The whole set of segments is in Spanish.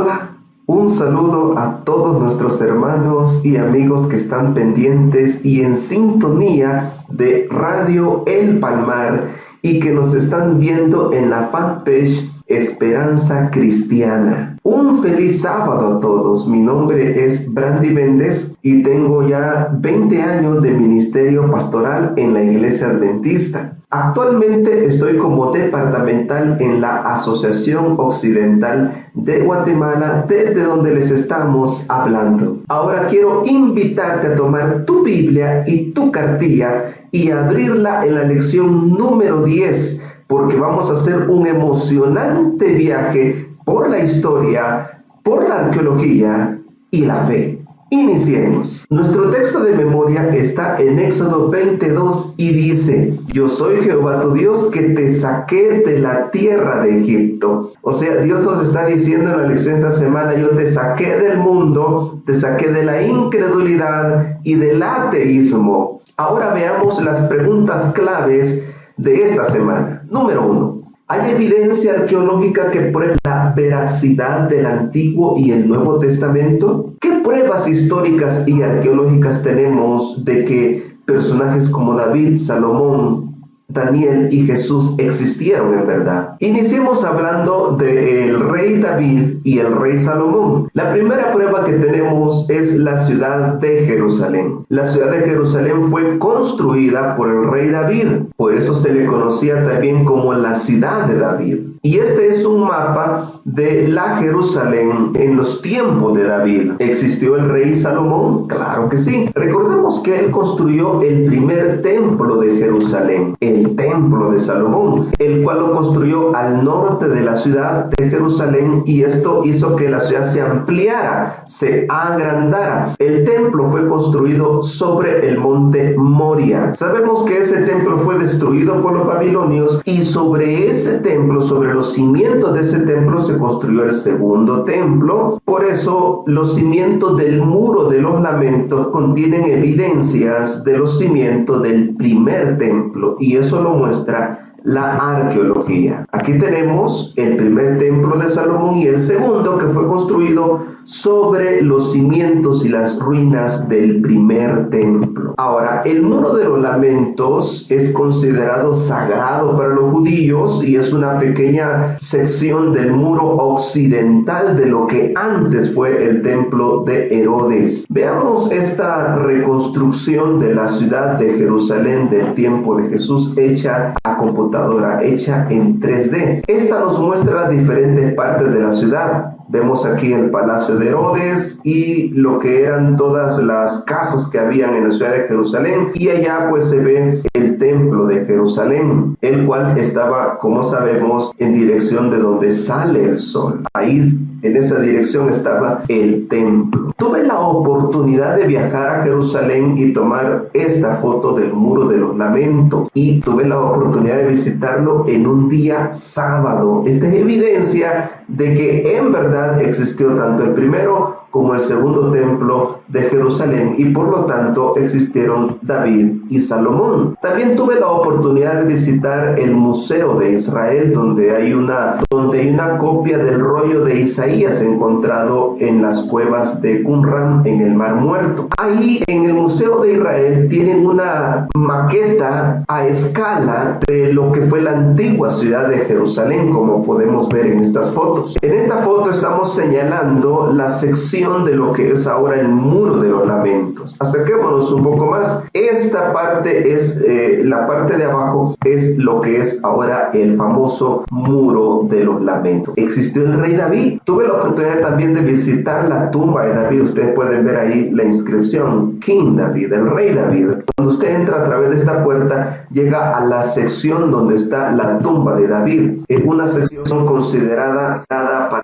Hola, un saludo a todos nuestros hermanos y amigos que están pendientes y en sintonía de Radio El Palmar y que nos están viendo en la fanpage Esperanza Cristiana. Un feliz sábado a todos. Mi nombre es Brandy Méndez y tengo ya 20 años de ministerio pastoral en la Iglesia Adventista. Actualmente estoy como departamental en la Asociación Occidental de Guatemala, desde donde les estamos hablando. Ahora quiero invitarte a tomar tu Biblia y tu cartilla y abrirla en la lección número 10, porque vamos a hacer un emocionante viaje por la historia, por la arqueología y la fe. Iniciemos. Nuestro texto de memoria está en Éxodo 22 y dice: Yo soy Jehová tu Dios que te saqué de la tierra de Egipto. O sea, Dios nos está diciendo en la lección de esta semana: yo te saqué del mundo, te saqué de la incredulidad y del ateísmo. Ahora veamos las preguntas claves de esta semana. Número 1. ¿Hay evidencia arqueológica que pruebe la veracidad del Antiguo y el Nuevo Testamento? ¿Qué pruebas históricas y arqueológicas tenemos de que personajes como David, Salomón, Daniel y Jesús existieron en verdad? Iniciemos hablando del rey David y el rey Salomón. La primera prueba que tenemos es la ciudad de Jerusalén. La ciudad de Jerusalén fue construida por el rey David, por eso se le conocía también como la ciudad de David. Y este es un mapa de la Jerusalén en los tiempos de David. ¿Existió el rey Salomón? Claro que sí. Recordemos que él construyó el primer templo de Jerusalén, el templo de Salomón, el cual lo construyó al norte de la ciudad de Jerusalén, y esto hizo que la ciudad se ampliara, se agrandara. El templo fue construido sobre el monte Moria. Sabemos que ese templo fue destruido por los babilonios, y sobre ese templo, sobre los cimientos de ese templo, se construyó el segundo templo. Por eso los cimientos del muro de los lamentos contienen evidencias de los cimientos del primer templo, y eso lo muestra la arqueología. Aquí tenemos el primer templo de Salomón y el segundo, que fue construido sobre los cimientos y las ruinas del primer templo. Ahora, el muro de los lamentos es considerado sagrado para los judíos y es una pequeña sección del muro occidental de lo que antes fue el templo de Herodes. Veamos esta reconstrucción de la ciudad de Jerusalén del tiempo de Jesús, hecha a computadora, hecha en 3D. Esta nos muestra las diferentes partes de la ciudad. Vemos aquí el palacio de Herodes y lo que eran todas las casas que habían en la ciudad de Jerusalén, y allá pues se ve el templo de Jerusalén, el cual estaba, como sabemos, en dirección de donde sale el sol. Ahí en esa dirección estaba el templo. Tuve la oportunidad de viajar a Jerusalén y tomar esta foto del muro de los lamentos, y tuve la oportunidad de visitarlo en un día sábado. Esta es evidencia de que en verdad existió tanto el primero como el segundo templo de Jerusalén, y por lo tanto existieron David y Salomón. También tuve la oportunidad de visitar el Museo de Israel, donde hay una copia del rollo de Isaías encontrado en las cuevas de Qumran en el Mar Muerto. Ahí en el Museo de Israel tienen una maqueta a escala de lo que fue la antigua ciudad de Jerusalén, como podemos ver en estas fotos. En esta foto estamos señalando la sección de lo que es ahora el muro de los lamentos. Acerquémonos un poco más. Esta parte es la parte de abajo, es lo que es ahora el famoso muro de los lamentos. ¿Existió el rey David? Tuve la oportunidad también de visitar la tumba de David. Ustedes pueden ver ahí la inscripción King David, el rey David. Cuando usted entra a través de esta puerta, llega a la sección donde está la tumba de David. Es una sección considerada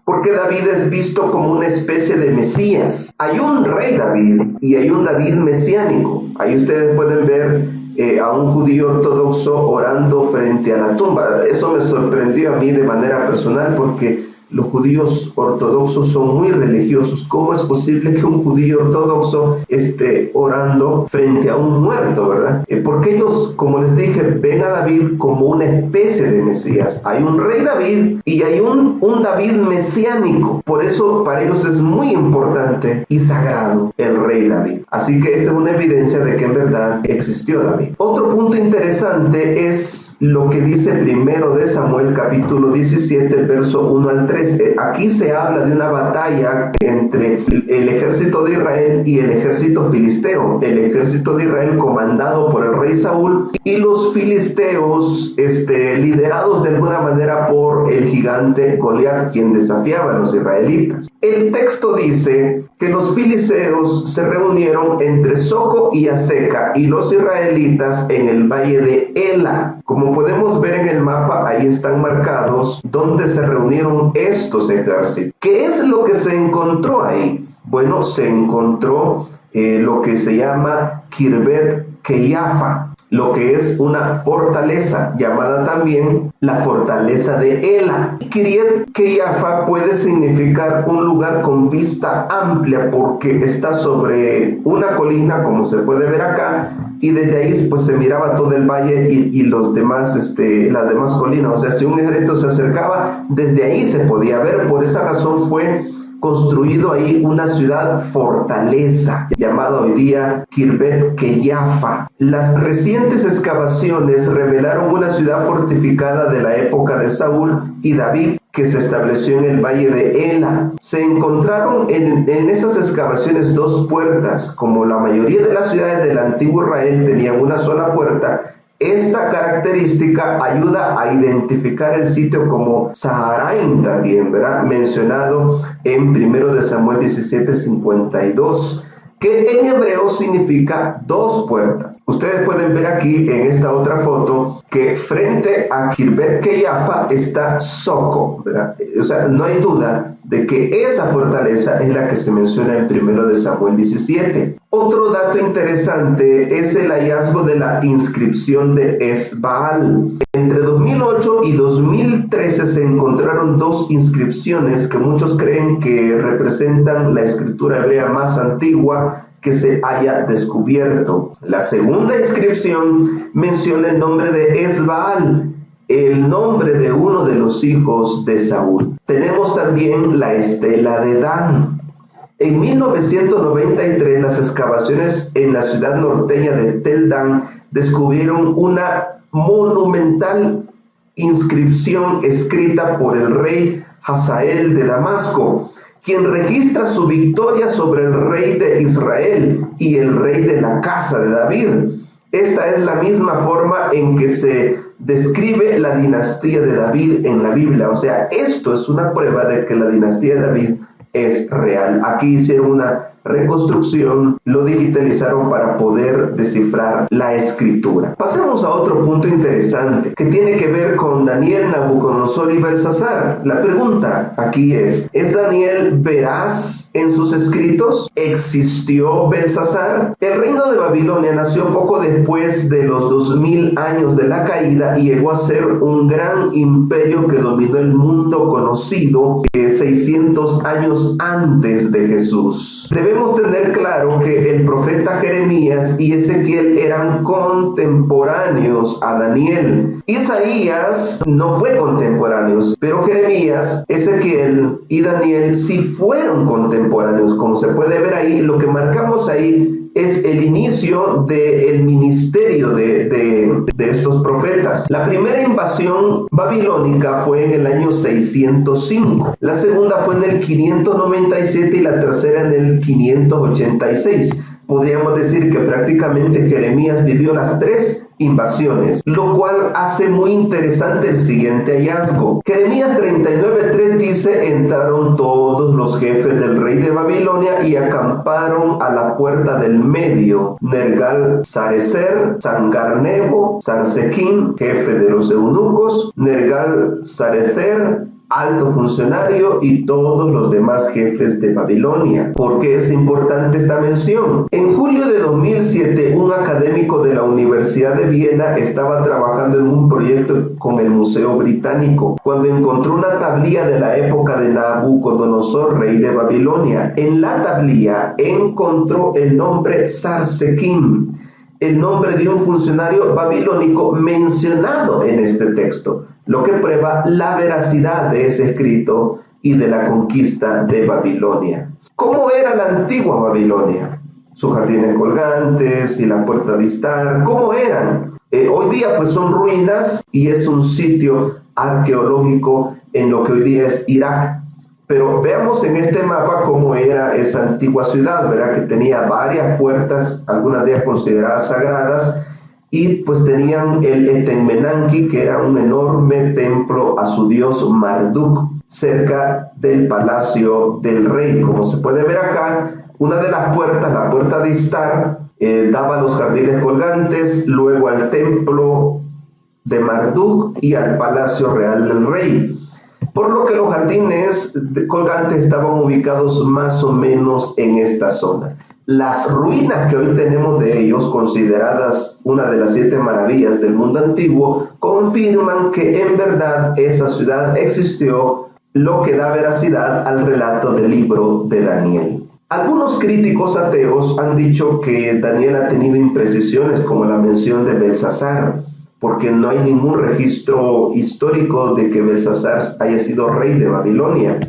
porque David es visto como una especie de Mesías. Hay un rey David y hay un David mesiánico. Ahí ustedes pueden ver a un judío ortodoxo orando frente a la tumba. Eso me sorprendió a mí de manera personal, porque los judíos ortodoxos son muy religiosos. ¿Cómo es posible que un judío ortodoxo esté orando frente a un muerto, verdad? Porque ellos, como les dije, ven a David como una especie de Mesías. Hay un rey David y hay un David mesiánico. Por eso para ellos es muy importante y sagrado el rey David. Así que esta es una evidencia de que en verdad existió David. Otro punto interesante es lo que dice primero de Samuel capítulo 17 verso 1 al 3. Aquí se habla de una batalla entre el ejército de Israel y el ejército filisteo. El ejército de Israel comandado por el rey Saúl y los filisteos liderados de alguna manera por el gigante Goliat, quien desafiaba a los israelitas. El texto dice que los filisteos se reunieron entre Soco y Azeca y los israelitas en el valle de Ela. Como podemos ver en el mapa, ahí están marcados donde se reunieron estos ejércitos. ¿Qué es lo que se encontró ahí? Bueno, se encontró lo que se llama Kirbet Keiafa, lo que es una fortaleza llamada también la fortaleza de Ela. Kiryat Keiafa puede significar un lugar con vista amplia porque está sobre una colina, como se puede ver acá, y desde ahí pues se miraba todo el valle y los demás, las demás colinas. O sea, si un ejército se acercaba, desde ahí se podía ver. Por esa razón fue construido ahí una ciudad fortaleza llamada hoy día Kirbet Keiafa. Las recientes excavaciones revelaron una ciudad fortificada de la época de Saúl y David que se estableció en el valle de Ela. Se encontraron en esas excavaciones dos puertas. Como la mayoría de las ciudades del antiguo Israel tenían una sola puerta, esta característica ayuda a identificar el sitio como Saharaim también, ¿verdad? Mencionado en 1 de Samuel 17:52, que en hebreo significa dos puertas. Ustedes pueden ver aquí en esta otra foto que frente a Kirbet Keiafa está Soco, ¿verdad? O sea, no hay duda de que esa fortaleza es la que se menciona en 1 de Samuel 17. Otro dato interesante es el hallazgo de la inscripción de Esbaal. Entre 2008 y 2013 se encontraron dos inscripciones que muchos creen que representan la escritura hebrea más antigua que se haya descubierto. La segunda inscripción menciona el nombre de Esbaal, el nombre de uno de los hijos de Saúl. Tenemos también la estela de Dan. En 1993, las excavaciones en la ciudad norteña de Tel Dan descubrieron una monumental inscripción escrita por el rey Hazael de Damasco, quien registra su victoria sobre el rey de Israel y el rey de la casa de David. Esta es la misma forma en que se describe la dinastía de David en la Biblia. O sea, esto es una prueba de que la dinastía de David es real. Aquí hicieron una reconstrucción, lo digitalizaron para poder descifrar la escritura. Pasemos a otro punto interesante que tiene que ver con Daniel, Nabucodonosor y Belsasar. La pregunta aquí ¿es Daniel veraz en sus escritos? ¿Existió Belsasar? El reino de Babilonia nació poco después de los 2000 años de la caída y llegó a ser un gran imperio que dominó el mundo conocido 600 años antes de Jesús. Debemos tener claro que el profeta Jeremías y Ezequiel eran contemporáneos a Daniel. Isaías no fue contemporáneo, pero Jeremías, Ezequiel y Daniel sí fueron contemporáneos. Como se puede ver ahí, lo que marcamos ahí es el inicio del ministerio de estos profetas. La primera invasión babilónica fue en el año 605, la segunda fue en el 597 y la tercera en el 586. Podríamos decir que prácticamente Jeremías vivió las tres invasiones, lo cual hace muy interesante el siguiente hallazgo. Jeremías 39:3 dice: entraron todos los jefes del rey de Babilonia y acamparon a la puerta del medio, Nergal-Sarecer, Sangar-Nebo, Sarsequín, jefe de los eunucos, Nergal-Sarecer, alto funcionario y todos los demás jefes de Babilonia. ¿Por qué es importante esta mención? En julio de 2007, un académico de la Universidad de Viena estaba trabajando en un proyecto con el Museo Británico, cuando encontró una tablilla de la época de Nabucodonosor, rey de Babilonia. En la tablilla encontró el nombre Sarsequim, el nombre de un funcionario babilónico mencionado en este texto, lo que prueba la veracidad de ese escrito y de la conquista de Babilonia. ¿Cómo era la antigua Babilonia? Sus jardines colgantes y la puerta de Istar, ¿cómo eran? Hoy día pues son ruinas y es un sitio arqueológico en lo que hoy día es Irak. Pero veamos en este mapa cómo era esa antigua ciudad, ¿verdad? Que tenía varias puertas, algunas de ellas consideradas sagradas, y pues tenían el Etenmenanki, que era un enorme templo a su dios Marduk, cerca del palacio del rey. Como se puede ver acá, una de las puertas, la puerta de Istar, daba a los jardines colgantes, luego al templo de Marduk y al palacio real del rey. Por lo que los jardines colgantes estaban ubicados más o menos en esta zona. Las ruinas que hoy tenemos de ellos, consideradas una de las 7 maravillas del mundo antiguo, confirman que en verdad esa ciudad existió, lo que da veracidad al relato del libro de Daniel. Algunos críticos ateos han dicho que Daniel ha tenido imprecisiones, como la mención de Belsasar, porque no hay ningún registro histórico de que Belsasar haya sido rey de Babilonia.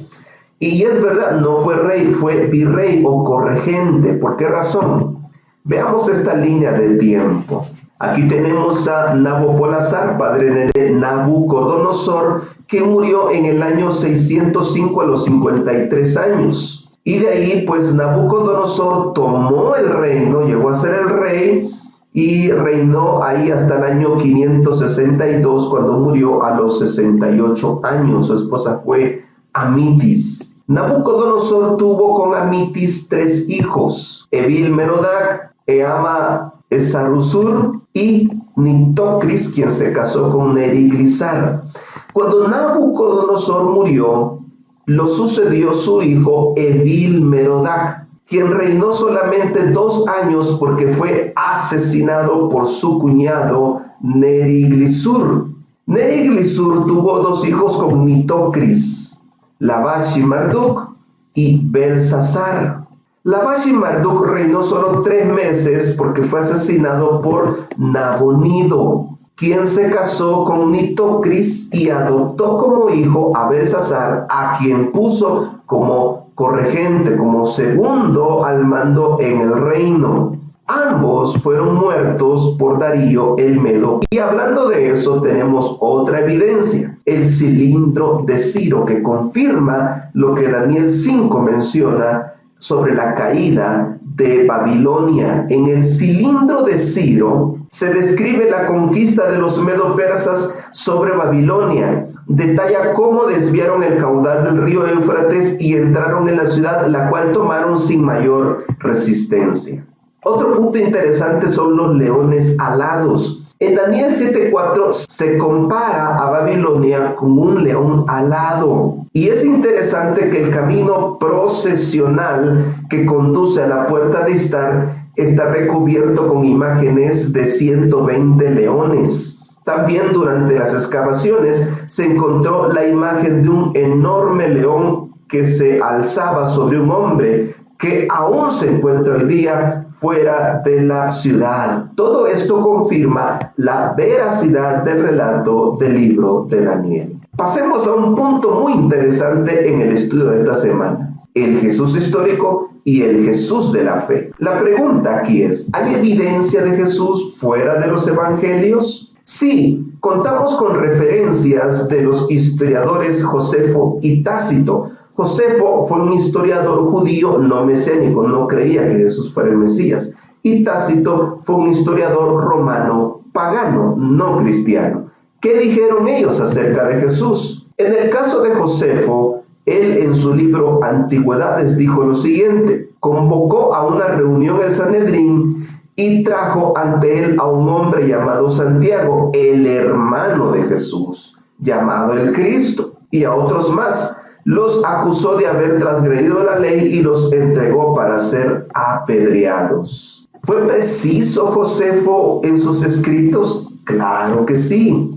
Y es verdad, no fue rey, fue virrey o corregente. ¿Por qué razón? Veamos esta línea del tiempo. Aquí tenemos a Nabopolassar, padre de Nabucodonosor, que murió en el año 605 a los 53 años. Y de ahí, pues, Nabucodonosor tomó el reino, llegó a ser el rey, y reinó ahí hasta el año 562, cuando murió a los 68 años. Su esposa fue Amitis. Nabucodonosor tuvo con Amitis 3 hijos: Evil-Merodach, Eama-Esarusur y Nitocris, quien se casó con Neriglisar. Cuando Nabucodonosor murió, lo sucedió su hijo Evil-Merodach, quien reinó solamente 2 años porque fue asesinado por su cuñado Neriglisur. Neriglisur tuvo 2 hijos con Nitocris, Labashi-Marduk y Belsasar. Labashi-Marduk reinó solo 3 meses porque fue asesinado por Nabonido, quien se casó con Nitocris y adoptó como hijo a Belsasar, a quien puso como corregente, como segundo al mando en el reino. Ambos fueron muertos por Darío el Medo. Y hablando de eso, tenemos otra evidencia: el cilindro de Ciro, que confirma lo que Daniel 5 menciona sobre la caída de Babilonia. En el cilindro de Ciro se describe la conquista de los medo-persas sobre Babilonia. Detalla cómo desviaron el caudal del río Éufrates y entraron en la ciudad, la cual tomaron sin mayor resistencia. Otro punto interesante son los leones alados. En Daniel 7:4 se compara a Babilonia con un león alado. Y es interesante que el camino procesional que conduce a la puerta de Istar está recubierto con imágenes de 120 leones. También durante las excavaciones se encontró la imagen de un enorme león que se alzaba sobre un hombre, que aún se encuentra hoy día fuera de la ciudad. Todo esto confirma la veracidad del relato del libro de Daniel. Pasemos a un punto muy interesante en el estudio de esta semana: el Jesús histórico y el Jesús de la fe. La pregunta aquí es: ¿hay evidencia de Jesús fuera de los evangelios? Sí, contamos con referencias de los historiadores Josefo y Tácito. Josefo fue un historiador judío no mesiánico, no creía que Jesús fuera el Mesías. Y Tácito fue un historiador romano pagano, no cristiano. ¿Qué dijeron ellos acerca de Jesús? En el caso de Josefo, él en su libro Antigüedades dijo lo siguiente: convocó a una reunión el Sanedrín y trajo ante él a un hombre llamado Santiago, el hermano de Jesús, llamado el Cristo. y a otros más. Los acusó de haber transgredido la ley y los entregó para ser apedreados. ¿Fue preciso Josefo en sus escritos? Claro que sí.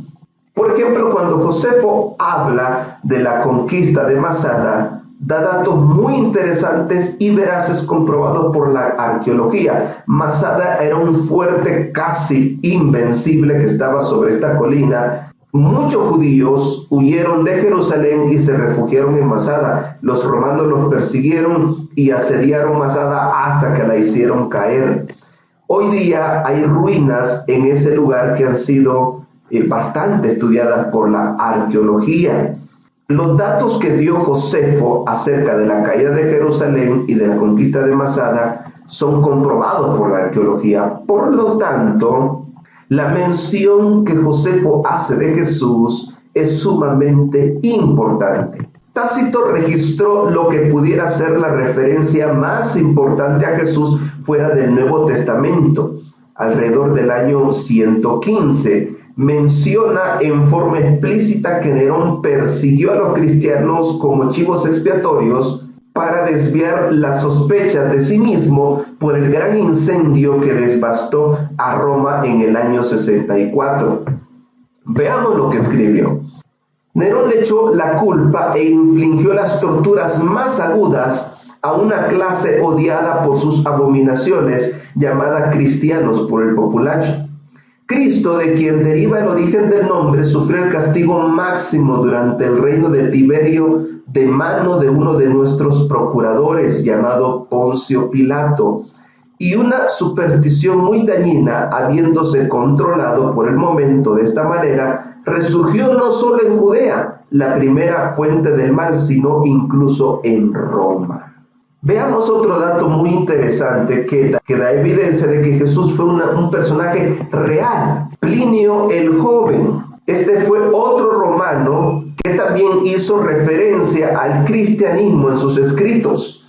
Por ejemplo, cuando Josefo habla de la conquista de Masada, da datos muy interesantes y veraces comprobados por la arqueología. Masada era un fuerte casi invencible que estaba sobre esta colina. Muchos judíos huyeron de Jerusalén y se refugiaron en Masada. Los romanos los persiguieron y asediaron Masada hasta que la hicieron caer. Hoy día hay ruinas en ese lugar que han sido bastante estudiadas por la arqueología. Los datos que dio Josefo acerca de la caída de Jerusalén y de la conquista de Masada son comprobados por la arqueología. Por lo tanto, la mención que Josefo hace de Jesús es sumamente importante. Tácito registró lo que pudiera ser la referencia más importante a Jesús fuera del Nuevo Testamento, alrededor del año 115. Menciona en forma explícita que Nerón persiguió a los cristianos como chivos expiatorios para desviar las sospechas de sí mismo por el gran incendio que devastó a Roma en el año 64. Veamos lo que escribió. Nerón le echó la culpa e infligió las torturas más agudas a una clase odiada por sus abominaciones, llamada cristianos por el populacho. Cristo, de quien deriva el origen del nombre, sufrió el castigo máximo durante el reino de Tiberio de mano de uno de nuestros procuradores, llamado Poncio Pilato, y una superstición muy dañina, habiéndose controlado por el momento de esta manera, resurgió no solo en Judea, la primera fuente del mal, sino incluso en Roma. Veamos otro dato muy interesante que da evidencia de que Jesús fue un personaje real. Plinio el Joven. Este fue otro romano que también hizo referencia al cristianismo en sus escritos.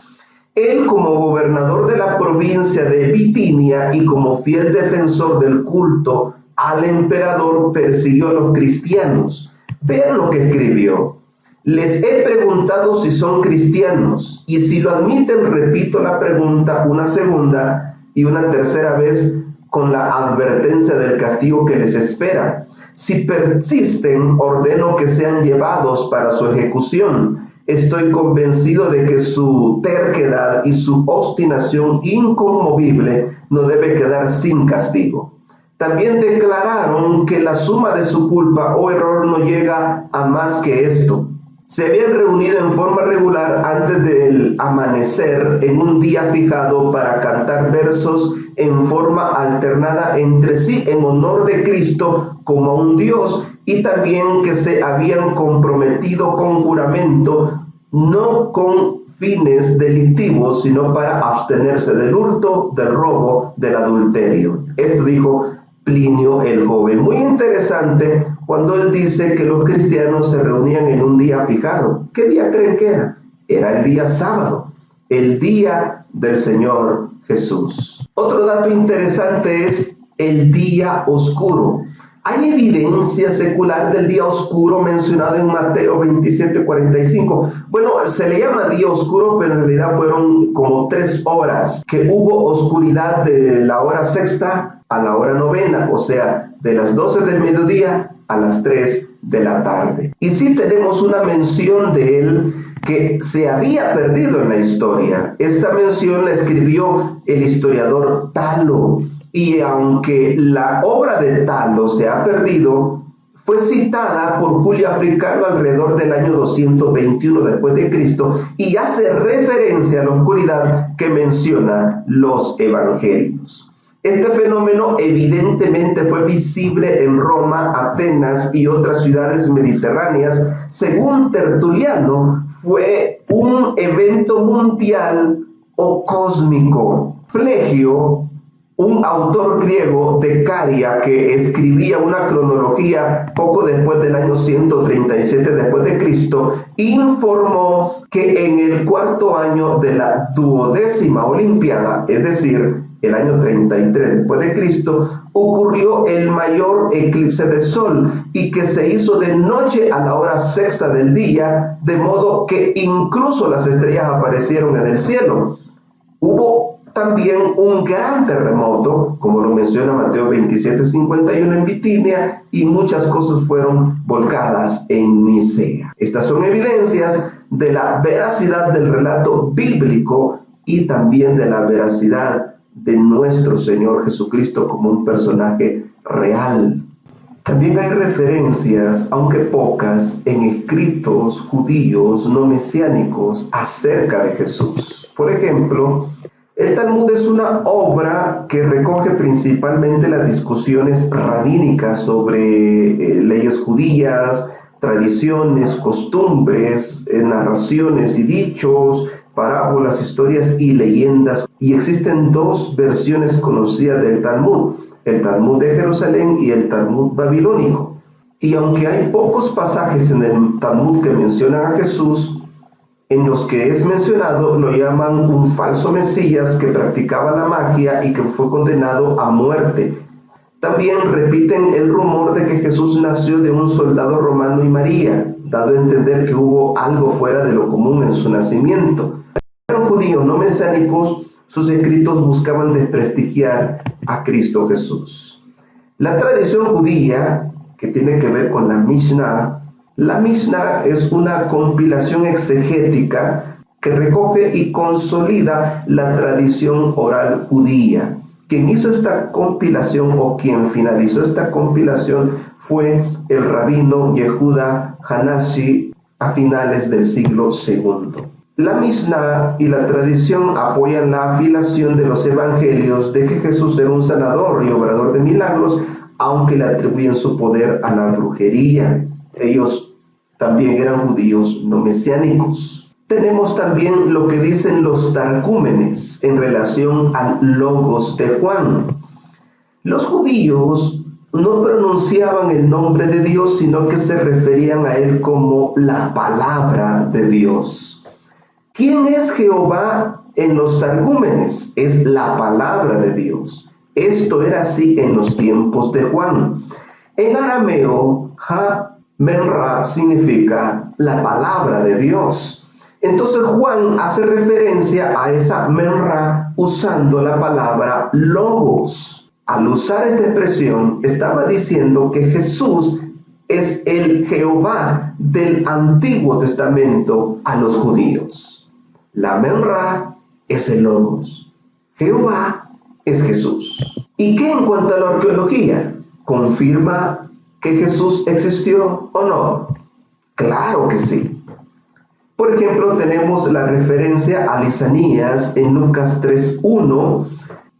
Él, como gobernador de la provincia de Bitinia y como fiel defensor del culto al emperador, persiguió a los cristianos. Vean lo que escribió. Les he preguntado si son cristianos, y si lo admiten, repito la pregunta una segunda y una tercera vez con la advertencia del castigo que les espera. Si persisten, ordeno que sean llevados para su ejecución. Estoy convencido de que su terquedad y su obstinación inconmovible no debe quedar sin castigo. También declararon que la suma de su culpa o error no llega a más que esto. Se habían reunido en forma regular antes del amanecer en un día fijado para cantar versos en forma alternada entre sí en honor de Cristo como a un Dios, y también que se habían comprometido con juramento, no con fines delictivos, sino para abstenerse del hurto, del robo, del adulterio. Esto dijo Plinio el Joven. Muy interesante cuando él dice que los cristianos se reunían en un día fijado. ¿Qué día creen que era? Era el día sábado, el día del Señor Jesús. Otro dato interesante es el día oscuro. Hay evidencia secular del día oscuro mencionado en Mateo 27:45. Bueno, se le llama día oscuro, pero en realidad fueron como 3 horas que hubo oscuridad de la hora sexta a la hora novena, o sea, de las 12 del mediodía a las 3 de la tarde. Y sí tenemos una mención de él que se había perdido en la historia. Esta mención la escribió el historiador Talo, y aunque la obra de Talo se ha perdido, fue citada por Julio Africano alrededor del año 221 después de Cristo y hace referencia a la oscuridad que menciona los evangelios. Este fenómeno evidentemente fue visible en Roma, Atenas y otras ciudades mediterráneas. Según Tertuliano, fue un evento mundial o cósmico. Flegio, un autor griego de Caria que escribía una cronología poco después del año 137 después de Cristo, informó que en el 4º año de la 12ª Olimpiada, es decir, el año 33 después de Cristo, ocurrió el mayor eclipse de sol y que se hizo de noche a la hora sexta del día, de modo que incluso las estrellas aparecieron en el cielo. Hubo también un gran terremoto, como lo menciona Mateo 27:51 en Bitinia, y muchas cosas fueron volcadas en Nicea. Estas son evidencias de la veracidad del relato bíblico y también de la veracidad de nuestro Señor Jesucristo como un personaje real. También hay referencias, aunque pocas, en escritos judíos no mesiánicos acerca de Jesús. Por ejemplo, el Talmud es una obra que recoge principalmente las discusiones rabínicas sobre leyes judías, tradiciones, costumbres, narraciones y dichos, parábolas, historias y leyendas. Y existen dos versiones conocidas del Talmud: el Talmud de Jerusalén y el Talmud babilónico. Y aunque hay pocos pasajes en el Talmud que mencionan a Jesús, en los que es mencionado lo llaman un falso Mesías que practicaba la magia y que fue condenado a muerte. También repiten el rumor de que Jesús nació de un soldado romano y María, dado a entender que hubo algo fuera de lo común en su nacimiento. Los judíos no mesiánicos, sus escritos buscaban desprestigiar a Cristo Jesús. La tradición judía, que tiene que ver con la Mishnah es una compilación exegética que recoge y consolida la tradición oral judía. Quien hizo esta compilación o quien finalizó esta compilación fue el rabino Yehuda Hanashi a finales del siglo II. La Mishnah y la tradición apoyan la afirmación de los evangelios de que Jesús era un sanador y obrador de milagros, aunque le atribuyen su poder a la brujería. Ellos también eran judíos no mesiánicos. Tenemos también lo que dicen los targúmenes en relación al Logos de Juan. Los judíos no pronunciaban el nombre de Dios, sino que se referían a él como la palabra de Dios. ¿Quién es Jehová en los targúmenes? Es la palabra de Dios. Esto era así en los tiempos de Juan. En arameo, Menra significa la palabra de Dios. Entonces Juan hace referencia a esa Menra usando la palabra logos. Al usar esta expresión, estaba diciendo que Jesús es el Jehová del Antiguo Testamento a los judíos. La Menra es el logos. Jehová es Jesús. ¿Y qué en cuanto a la arqueología? ¿Confirma que Jesús existió o no? Claro que sí. Por ejemplo, tenemos la referencia a Lisanías en Lucas 3:1,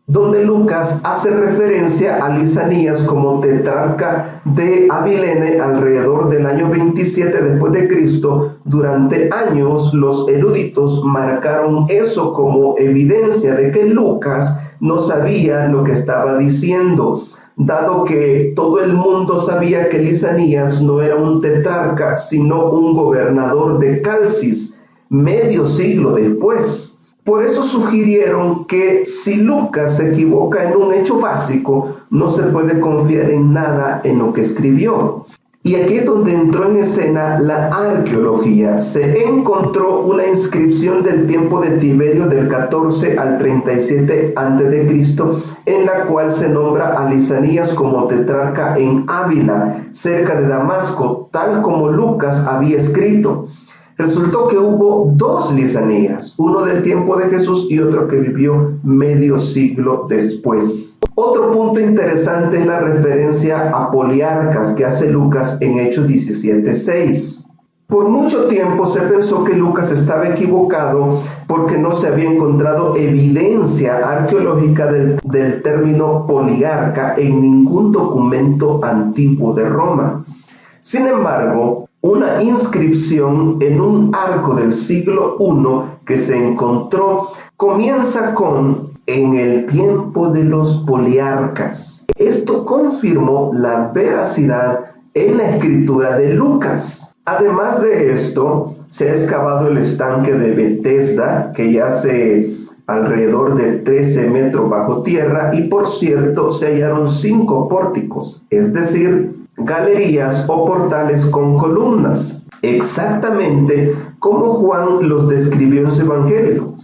donde Lucas hace referencia a Lisanías como tetrarca de Abilene alrededor del año 27 después de Cristo. Durante años los eruditos marcaron eso como evidencia de que Lucas no sabía lo que estaba diciendo, dado que todo el mundo sabía que Lisanías no era un tetrarca, sino un gobernador de Calcis, medio siglo después. Por eso sugirieron que si Lucas se equivoca en un hecho básico, no se puede confiar en nada en lo que escribió. Y aquí es donde entró en escena la arqueología. Se encontró una inscripción del tiempo de Tiberio del 14 al 37 a.C., en la cual se nombra a Lisanías como tetrarca en Ávila, cerca de Damasco, tal como Lucas había escrito. Resultó que hubo dos Lisanías, uno del tiempo de Jesús y otro que vivió medio siglo después. Otro punto interesante es la referencia a poliarcas que hace Lucas en Hechos 17:6. Por mucho tiempo se pensó que Lucas estaba equivocado porque no se había encontrado evidencia arqueológica del término poliarca en ningún documento antiguo de Roma. Sin embargo, una inscripción en un arco del siglo I que se encontró comienza con "en el tiempo de los poliarcas". Esto confirmó la veracidad en la escritura de Lucas. Además de esto, se ha excavado el estanque de Betesda, que yace alrededor de 13 metros bajo tierra, y por cierto se hallaron 5 pórticos, es decir, galerías o portales con columnas, exactamente como Juan los describió en su evangelio.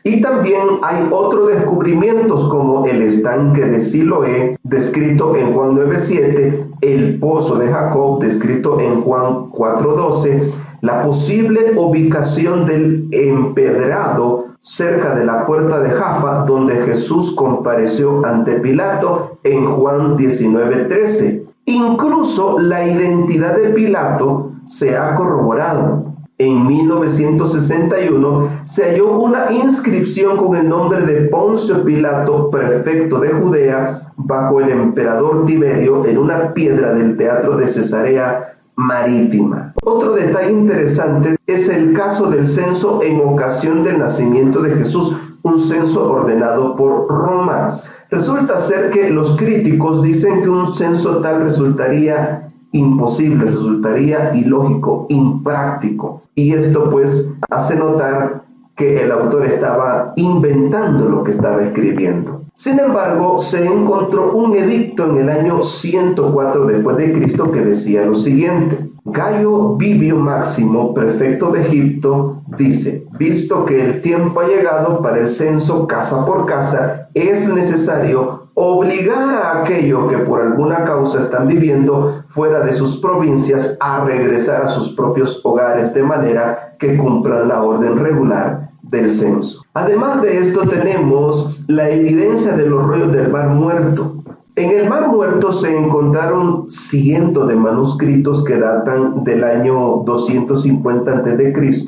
Y también hay otros descubrimientos como el estanque de Siloé, descrito en Juan 9:7, el pozo de Jacob, descrito en Juan 4:12, la posible ubicación del empedrado cerca de la puerta de Jaffa, donde Jesús compareció ante Pilato en Juan 19:13. Incluso la identidad de Pilato se ha corroborado. En 1961 se halló una inscripción con el nombre de Poncio Pilato, prefecto de Judea, bajo el emperador Tiberio, en una piedra del teatro de Cesarea Marítima. Otro detalle interesante es el caso del censo en ocasión del nacimiento de Jesús, un censo ordenado por Roma. Resulta ser que los críticos dicen que un censo tal resultaría imposible, resultaría ilógico, impráctico. Y esto pues hace notar que el autor estaba inventando lo que estaba escribiendo. Sin embargo, se encontró un edicto en el año 104 después de Cristo que decía lo siguiente: Gayo Vivio Máximo, prefecto de Egipto, dice: visto que el tiempo ha llegado para el censo casa por casa, es necesario obligar a aquellos que por alguna causa están viviendo fuera de sus provincias a regresar a sus propios hogares, de manera que cumplan la orden regular del censo. Además de esto, tenemos la evidencia de los rollos del Mar Muerto. En el Mar Muerto se encontraron cientos de manuscritos que datan del año 250 a.C.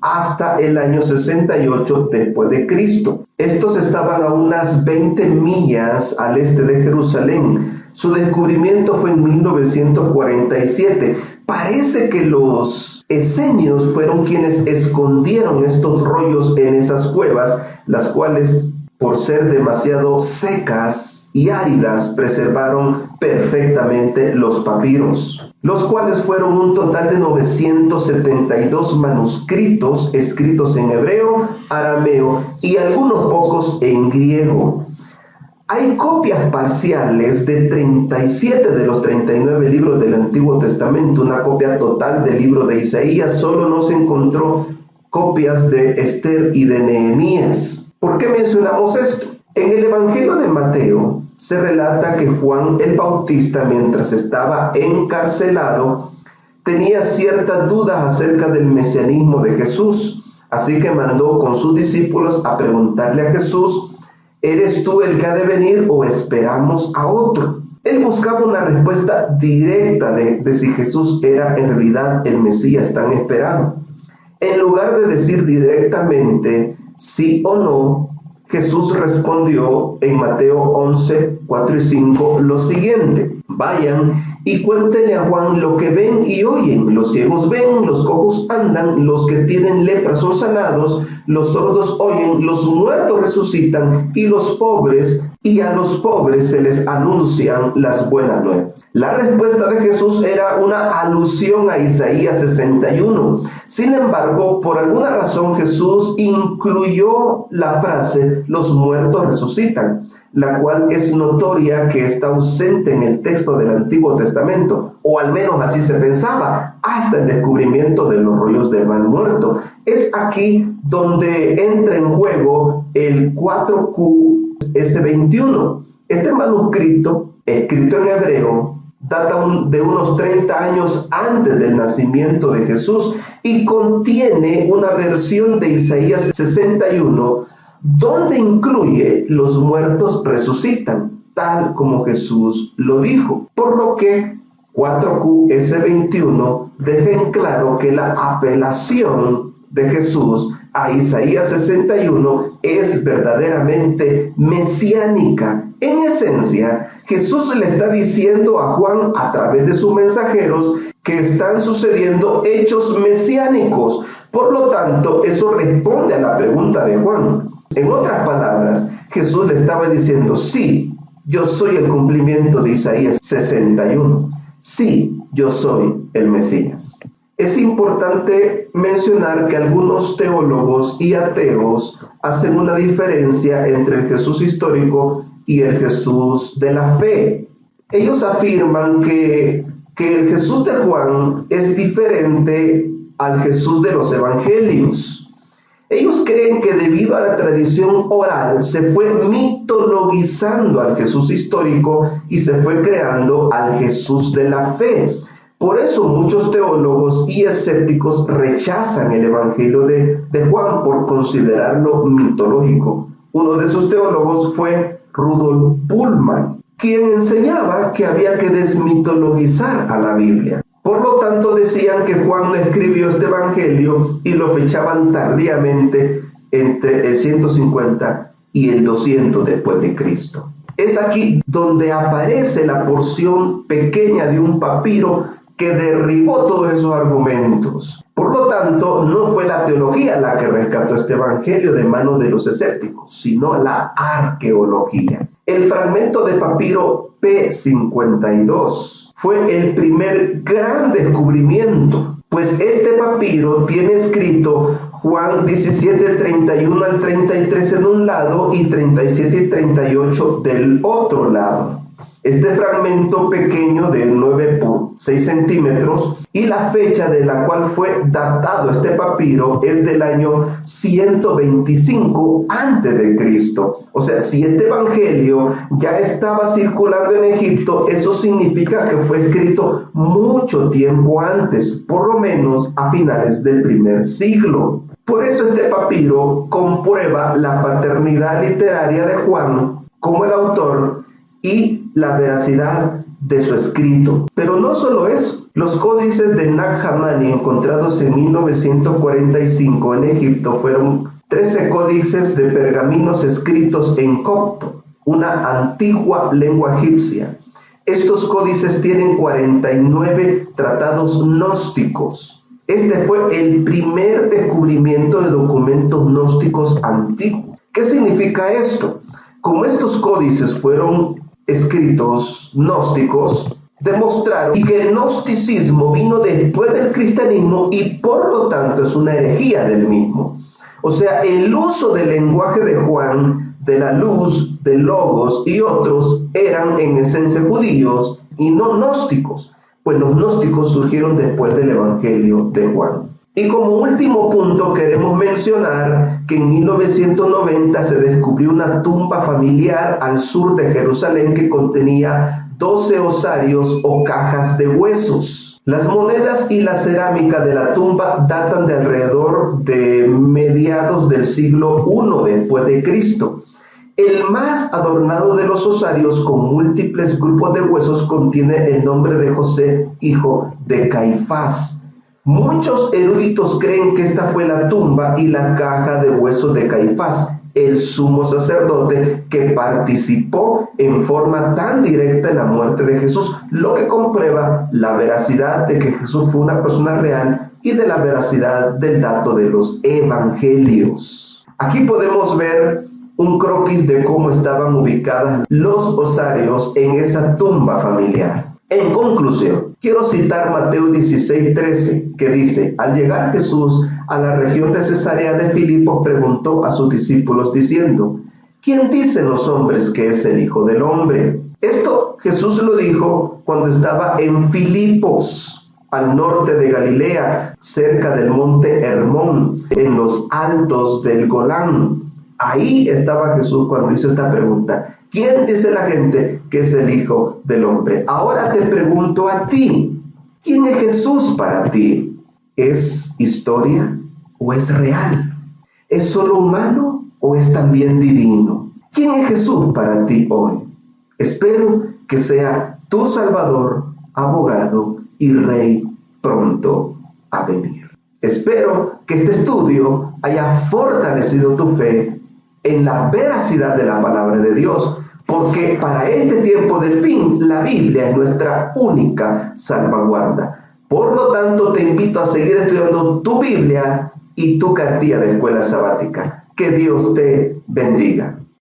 hasta el año 68 después de Cristo. Estos estaban a unas 20 millas al este de Jerusalén. Su descubrimiento fue en 1947. Parece que los esenios fueron quienes escondieron estos rollos en esas cuevas, las cuales, por ser demasiado secas y áridas, preservaron perfectamente los papiros, los cuales fueron un total de 972 manuscritos escritos en hebreo, arameo y algunos pocos en griego. Hay copias parciales de 37 de los 39 libros del Antiguo Testamento, una copia total del libro de Isaías. Solo no se encontró copias de Esther y de Nehemías. ¿Por qué mencionamos esto? En el Evangelio de Mateo se relata que Juan el Bautista, mientras estaba encarcelado, tenía ciertas dudas acerca del mesianismo de Jesús, así que mandó con sus discípulos a preguntarle a Jesús: ¿eres tú el que ha de venir o esperamos a otro? Él buscaba una respuesta directa de si Jesús era en realidad el Mesías tan esperado. En lugar de decir directamente sí o no, Jesús respondió en Mateo 11, 4 y 5 lo siguiente: vayan y cuéntenle a Juan lo que ven y oyen. Los ciegos ven, los cojos andan, los que tienen lepra son sanados, los sordos oyen, los muertos resucitan, y a los pobres se les anuncian las buenas nuevas. La respuesta de Jesús era una alusión a Isaías 61. Sin embargo, por alguna razón Jesús incluyó la frase los muertos resucitan, la cual es notoria que está ausente en el texto del Antiguo Testamento, o al menos así se pensaba, hasta el descubrimiento de los rollos del Mar Muerto. Es aquí donde entra en juego el 4QS21. Este manuscrito, escrito en hebreo, data de unos 30 años antes del nacimiento de Jesús y contiene una versión de Isaías 61, donde incluye los muertos resucitan, tal como Jesús lo dijo. Por lo que 4QS21 deja en claro que la apelación de Jesús a Isaías 61 es verdaderamente mesiánica. En esencia, Jesús le está diciendo a Juan a través de sus mensajeros que están sucediendo hechos mesiánicos. Por lo tanto, eso responde a la pregunta de Juan. En otras palabras, Jesús le estaba diciendo: sí, yo soy el cumplimiento de Isaías 61. Sí, yo soy el Mesías. Es importante mencionar que algunos teólogos y ateos hacen una diferencia entre el Jesús histórico y el Jesús de la fe. Ellos afirman que el Jesús de Juan es diferente al Jesús de los evangelios. Ellos creen que debido a la tradición oral se fue mitologizando al Jesús histórico y se fue creando al Jesús de la fe. Por eso muchos teólogos y escépticos rechazan el Evangelio de Juan por considerarlo mitológico. Uno de esos teólogos fue Rudolf Pullman, quien enseñaba que había que desmitologizar a la Biblia. Por lo tanto, decían que Juan no escribió este Evangelio y lo fechaban tardíamente entre el 150 y el 200 después de Cristo. Es aquí donde aparece la porción pequeña de un papiro que derribó todos esos argumentos. Por lo tanto, no fue la teología la que rescató este evangelio de manos de los escépticos, sino la arqueología. El fragmento de papiro P52 fue el primer gran descubrimiento, pues este papiro tiene escrito Juan 17, 31 al 33 en un lado y 37 y 38 del otro lado. Este fragmento pequeño de 9 por 6 centímetros y la fecha de la cual fue datado este papiro es del año 125 antes de Cristo. O sea, si este evangelio ya estaba circulando en Egipto, eso significa que fue escrito mucho tiempo antes, por lo menos a finales del primer siglo. Por eso este papiro comprueba la paternidad literaria de Juan como el autor y la veracidad de su escrito. Pero no solo eso, los códices de Nag Hammadi encontrados en 1945 en Egipto fueron 13 códices de pergaminos escritos en copto, una antigua lengua egipcia. Estos códices tienen 49 tratados gnósticos. Este fue el primer descubrimiento de documentos gnósticos antiguos. ¿Qué significa esto? Como estos códices fueron escritos gnósticos, demostraron que el gnosticismo vino después del cristianismo y por lo tanto es una herejía del mismo. O sea, el uso del lenguaje de Juan, de la luz, del logos y otros eran en esencia judíos y no gnósticos, pues los gnósticos surgieron después del Evangelio de Juan. Y como último punto queremos mencionar que en 1990 se descubrió una tumba familiar al sur de Jerusalén que contenía 12 osarios o cajas de huesos. Las monedas y la cerámica de la tumba datan de alrededor de mediados del siglo I después de Cristo. El más adornado de los osarios con múltiples grupos de huesos contiene el nombre de José, hijo de Caifás. Muchos eruditos creen que esta fue la tumba y la caja de huesos de Caifás, el sumo sacerdote que participó en forma tan directa en la muerte de Jesús, lo que comprueba la veracidad de que Jesús fue una persona real y de la veracidad del dato de los evangelios. Aquí podemos ver un croquis de cómo estaban ubicadas los osarios en esa tumba familiar. En conclusión, quiero citar Mateo 16:13, que dice: al llegar Jesús a la región de Cesarea de Filipos, preguntó a sus discípulos diciendo: ¿quién dicen los hombres que es el Hijo del Hombre? Esto Jesús lo dijo cuando estaba en Filipos, al norte de Galilea, cerca del monte Hermón, en los altos del Golán. Ahí estaba Jesús cuando hizo esta pregunta: ¿quién dice la gente que es el Hijo del Hombre? Ahora te pregunto a ti, ¿quién es Jesús para ti? ¿Es historia o es real? ¿Es solo humano o es también divino? ¿Quién es Jesús para ti hoy? Espero que sea tu Salvador, abogado y Rey pronto a venir. Espero que este estudio haya fortalecido tu fe en la veracidad de la palabra de Dios, porque para este tiempo del fin la Biblia es nuestra única salvaguarda. Por lo tanto, te invito a seguir estudiando tu Biblia y tu cartilla de escuela sabática. Que Dios te bendiga.